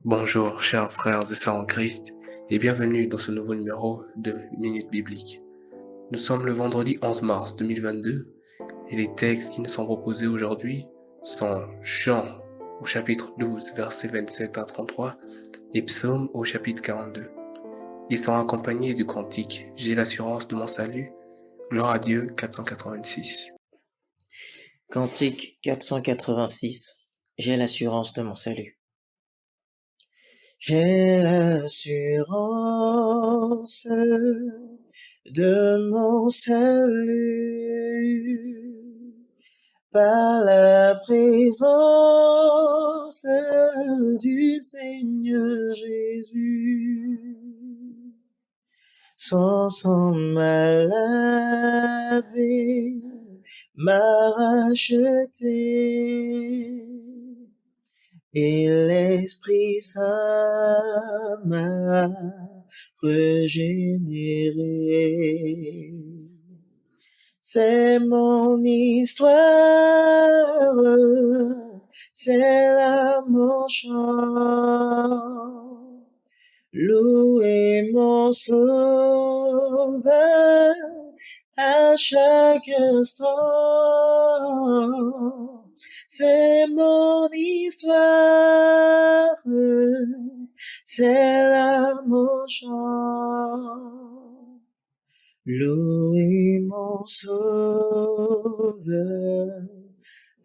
Bonjour, chers frères et sœurs en Christ, et bienvenue dans ce nouveau numéro de Minute Biblique. Nous sommes le vendredi 11 mars 2022, et les textes qui nous sont proposés aujourd'hui sont Jean au chapitre 12, versets 27 à 33, et Psaume au chapitre 42. Ils sont accompagnés du cantique J'ai l'assurance de mon salut, gloire à Dieu 486. Cantique 486. J'ai l'assurance de mon salut. J'ai l'assurance de mon salut par la présence du Seigneur Jésus. Son sang m'a lavé, m'a racheté, et l'Esprit Saint m'a régénéré. C'est mon histoire, c'est là mon chant. Louez mon Sauveur à chaque instant. C'est mon histoire, c'est là mon chant. Louez mon Sauveur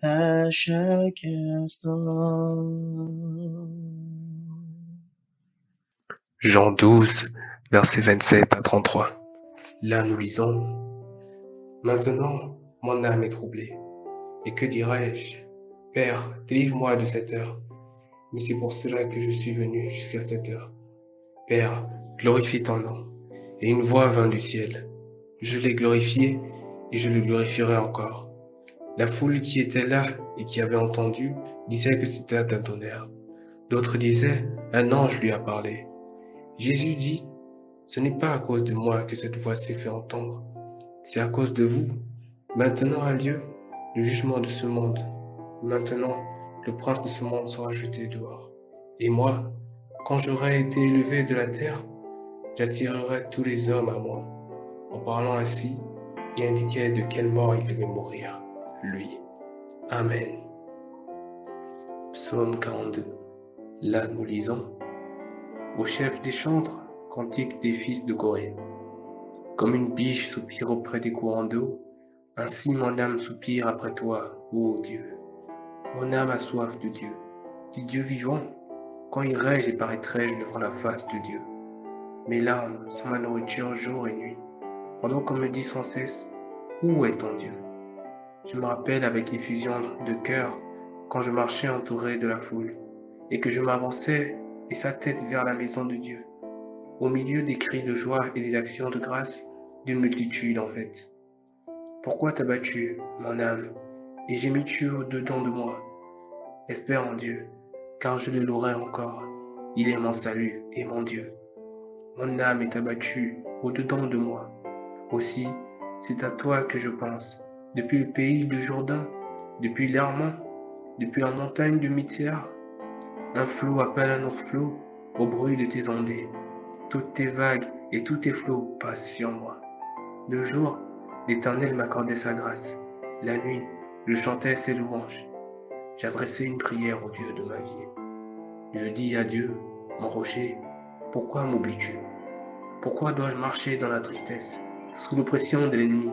à chaque instant. Jean 12, versets 27 à 33. Là nous lisons Maintenant, mon âme est troublée. Et que dirais-je? Père, délivre-moi de cette heure. Mais c'est pour cela que je suis venu jusqu'à cette heure. Père, glorifie ton nom. Et une voix vint du ciel. Je l'ai glorifié et je le glorifierai encore. La foule qui était là et qui avait entendu disait que c'était un tonnerre. D'autres disaient, un ange lui a parlé. Jésus dit, ce n'est pas à cause de moi que cette voix s'est fait entendre. C'est à cause de vous. Maintenant a lieu le jugement de ce monde. Maintenant, le prince de ce monde sera jeté dehors. Et moi, quand j'aurai été élevé de la terre, j'attirerai tous les hommes à moi. En parlant ainsi, il indiquait de quelle mort il devait mourir, lui. Amen. Psaume 42. Là nous lisons au chef des chantres, cantique des fils de Corée. Comme une biche soupire auprès des courants d'eau, ainsi mon âme soupire après toi, ô Dieu. Mon âme a soif de Dieu, du Dieu vivant. Quand irai-je et paraîtrai-je devant la face de Dieu? Mes larmes sont ma nourriture jour et nuit, pendant qu'on me dit sans cesse, où est ton Dieu? Je me rappelle avec effusion de cœur quand je marchais entouré de la foule, et que je m'avançais et sa tête vers la maison de Dieu, au milieu des cris de joie et des actions de grâce d'une multitude en fait. Pourquoi t'as battu, mon âme, et gémis-tu au-dedans de moi? Espère en Dieu, car je le louerai encore. Il est mon salut et mon Dieu. Mon âme est abattue au-dedans de moi. Aussi, c'est à toi que je pense, depuis le pays du Jourdain, depuis l'Hermon, depuis la montagne de Mitiar. Un flot appelle un autre flot au bruit de tes ondées. Toutes tes vagues et tous tes flots passent sur moi. Le jour, l'Éternel m'accordait sa grâce. La nuit, je chantais ses louanges. J'adressais une prière au Dieu de ma vie. Je dis à Dieu, mon rocher, pourquoi m'oublies-tu? Pourquoi dois-je marcher dans la tristesse, sous l'oppression de l'ennemi?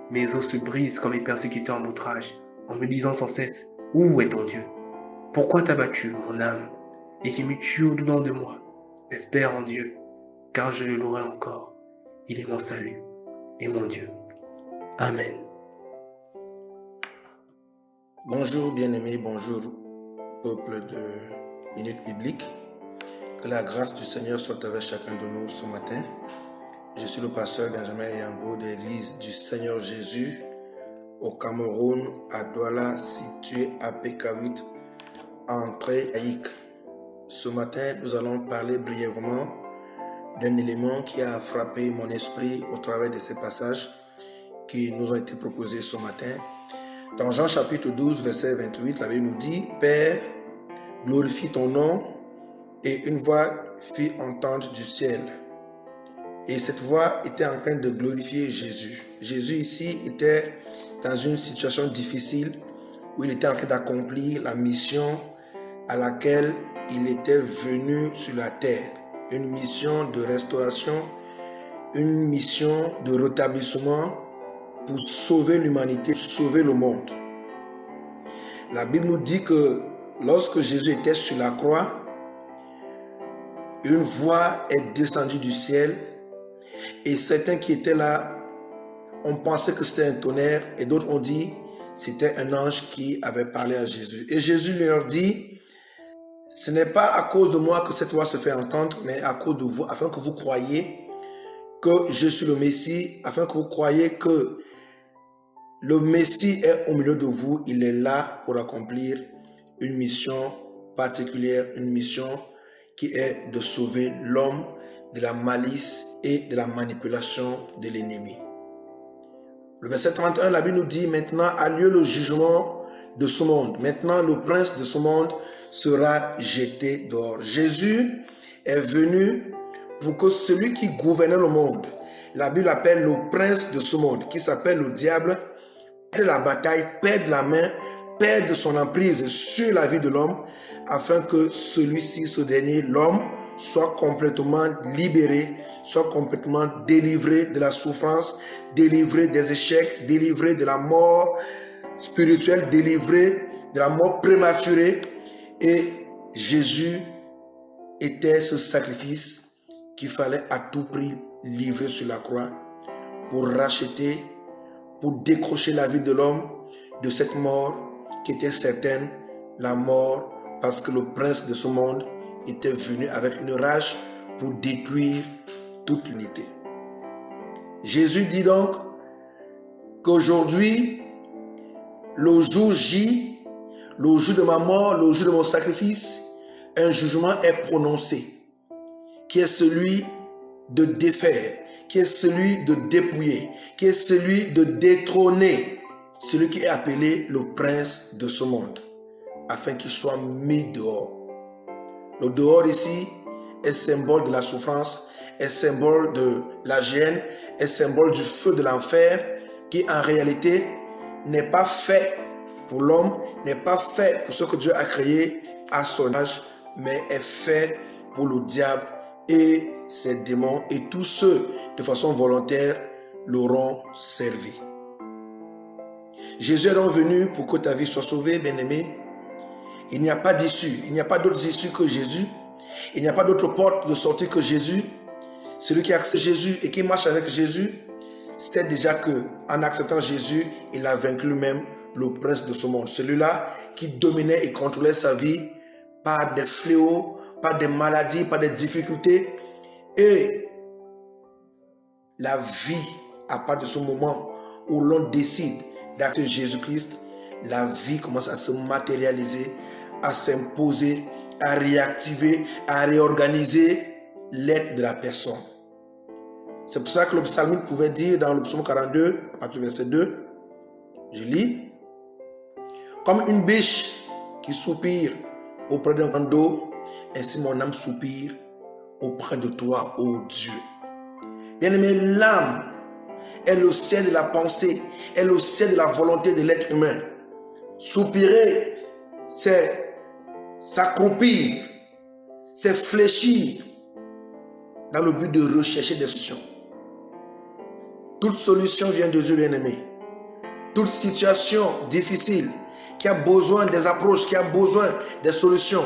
Mes os se brisent comme mes persécuteurs m'outragent, en me disant sans cesse, où est ton Dieu? Pourquoi t'as battu, mon âme, et qui me tue au-dedans de moi? Espère en Dieu, car je le louerai encore. Il est mon salut et mon Dieu. Amen. Bonjour bien-aimés, bonjour peuple de Minute Biblique. Que la grâce du Seigneur soit avec chacun de nous ce matin. Je suis le pasteur Benjamin Yango de l'église du Seigneur Jésus au Cameroun, à Douala, situé à PK8, entrée Haïk. Ce matin, nous allons parler brièvement d'un élément qui a frappé mon esprit au travers de ces passages qui nous ont été proposés ce matin. Dans Jean chapitre 12, verset 28, la Bible nous dit « Père, glorifie ton nom et une voix fit entendre du ciel. Et cette voix était en train de glorifier Jésus. Jésus ici était dans une situation difficile où il était en train d'accomplir la mission à laquelle il était venu sur la terre. Une mission de restauration, une mission de rétablissement pour sauver l'humanité, sauver le monde. La Bible nous dit que lorsque Jésus était sur la croix, une voix est descendue du ciel et certains qui étaient là ont pensé que c'était un tonnerre et d'autres ont dit que c'était un ange qui avait parlé à Jésus. Et Jésus leur dit, ce n'est pas à cause de moi que cette voix se fait entendre, mais à cause de vous, afin que vous croyiez que je suis le Messie, afin que vous croyiez que le Messie est au milieu de vous, il est là pour accomplir une mission particulière, une mission qui est de sauver l'homme de la malice et de la manipulation de l'ennemi. Le verset 31, la Bible nous dit, maintenant a lieu le jugement de ce monde. Maintenant le prince de ce monde sera jeté dehors. Jésus est venu pour que celui qui gouvernait le monde, la Bible appelle le prince de ce monde, qui s'appelle le diable, perde la bataille, perde la main, perde son emprise sur la vie de l'homme, afin que celui-ci, ce dernier, l'homme, soit complètement libéré, soit complètement délivré de la souffrance, délivré des échecs, délivré de la mort spirituelle, délivré de la mort prématurée. Et Jésus était ce sacrifice qu'il fallait à tout prix livrer sur la croix pour racheter, pour décrocher la vie de l'homme de cette mort qui était certaine, la mort parce que le prince de ce monde était venu avec une rage pour détruire toute l'unité. Jésus dit donc qu'aujourd'hui, le jour J, le jour de ma mort, le jour de mon sacrifice, un jugement est prononcé, qui est celui de défaire, qui est celui de dépouiller, qui est celui de détrôner celui qui est appelé le prince de ce monde, afin qu'il soit mis dehors. Le dehors ici est symbole de la souffrance, est symbole de la gêne, est symbole du feu de l'enfer, qui en réalité n'est pas fait pour l'homme, n'est pas fait pour ce que Dieu a créé à son âge, mais est fait pour le diable et ses démons, et tous ceux de façon volontaire l'auront servi. Jésus est donc venu pour que ta vie soit sauvée, bien-aimé. Il n'y a pas d'issue, il n'y a pas d'autres issues que Jésus. Il n'y a pas d'autre porte de sortie que Jésus. Celui qui accepte Jésus et qui marche avec Jésus sait déjà que, en acceptant Jésus, il a vaincu même le prince de ce monde. Celui-là qui dominait et contrôlait sa vie par des fléaux, par des maladies, par des difficultés. Et la vie, à partir de ce moment où l'on décide d'accepter Jésus-Christ, la vie commence à se matérialiser, à s'imposer, à réactiver, à réorganiser l'être de la personne. C'est pour ça que le psalmiste pouvait dire dans le psaume 42, à partir du verset 2, je lis, comme une biche qui soupire auprès d'un grand d'eau, ainsi mon âme soupire auprès de toi, ô Dieu. Bien-aimé, l'âme est le ciel de la pensée, est le ciel de la volonté de l'être humain. Soupirer, c'est s'accroupir, c'est fléchir dans le but de rechercher des solutions. Toute solution vient de Dieu, bien-aimé. Toute situation difficile qui a besoin des approches, qui a besoin des solutions,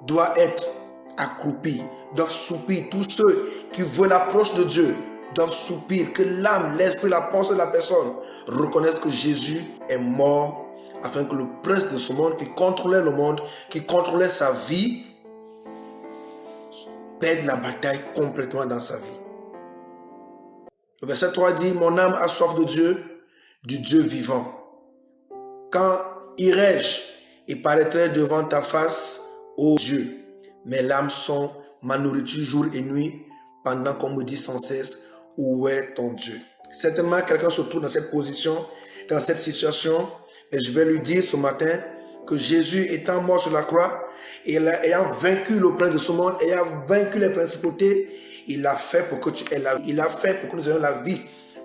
doit être accroupie, doivent soupir. Tous ceux qui veulent l'approche de Dieu doivent soupir, que l'âme, l'esprit, la pensée de la personne reconnaissent que Jésus est mort afin que le prince de ce monde qui contrôlait le monde, qui contrôlait sa vie, perde la bataille complètement dans sa vie. Le verset 3 dit, mon âme a soif de Dieu, du Dieu vivant. Quand irai-je et paraîtrai devant ta face, ô Dieu? Mes larmes sont ma nourriture jour et nuit, pendant qu'on me dit sans cesse, où est ton Dieu? Certainement, quelqu'un se trouve dans cette position, dans cette situation, et je vais lui dire ce matin que Jésus étant mort sur la croix, Et ayant vaincu le prince de ce monde, ayant vaincu les principautés, il l'a fait pour que tu aies la vie. Il l'a fait pour que nous ayons la vie.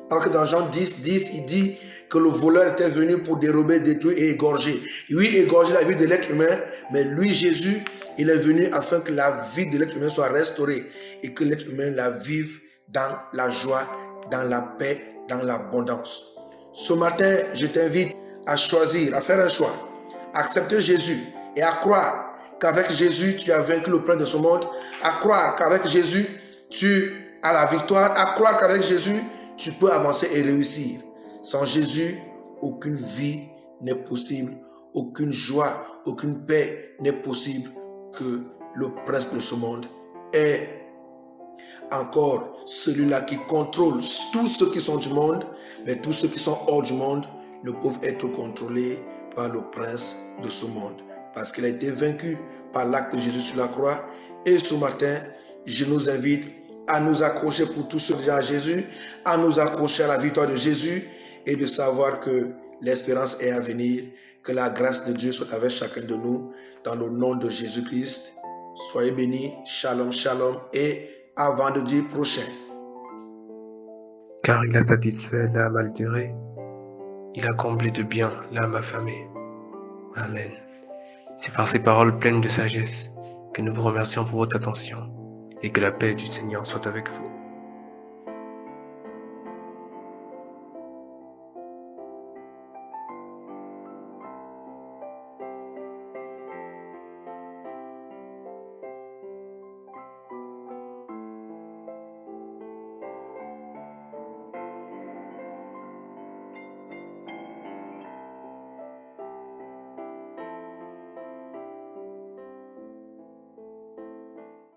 Parce que dans Jean 10, il dit que le voleur était venu pour dérober, détruire et égorger. Oui, égorger la vie de l'être humain, mais lui, Jésus, il est venu afin que la vie de l'être humain soit restaurée et que l'être humain la vive dans la joie, dans la paix, dans l'abondance. Ce matin, je t'invite à choisir, à faire un choix, à accepter Jésus et à croire qu'avec Jésus, tu as vaincu le prince de ce monde, à croire qu'avec Jésus, tu as la victoire, à croire qu'avec Jésus, tu peux avancer et réussir. Sans Jésus, aucune vie n'est possible, aucune joie, aucune paix n'est possible, que le prince de ce monde est encore celui-là qui contrôle tous ceux qui sont du monde, mais tous ceux qui sont hors du monde ne peuvent être contrôlés par le prince de ce monde, parce qu'il a été vaincu par l'acte de Jésus sur la croix. Et ce matin, je nous invite à nous accrocher pour tous ceux qui sont à Jésus, à nous accrocher à la victoire de Jésus et de savoir que l'espérance est à venir. Que la grâce de Dieu soit avec chacun de nous dans le nom de Jésus-Christ. Soyez bénis, shalom, shalom et à vendredi prochain. Car il a satisfait l'âme altérée, il a comblé de bien l'âme affamée. Amen. C'est par ces paroles pleines de sagesse que nous vous remercions pour votre attention et que la paix du Seigneur soit avec vous.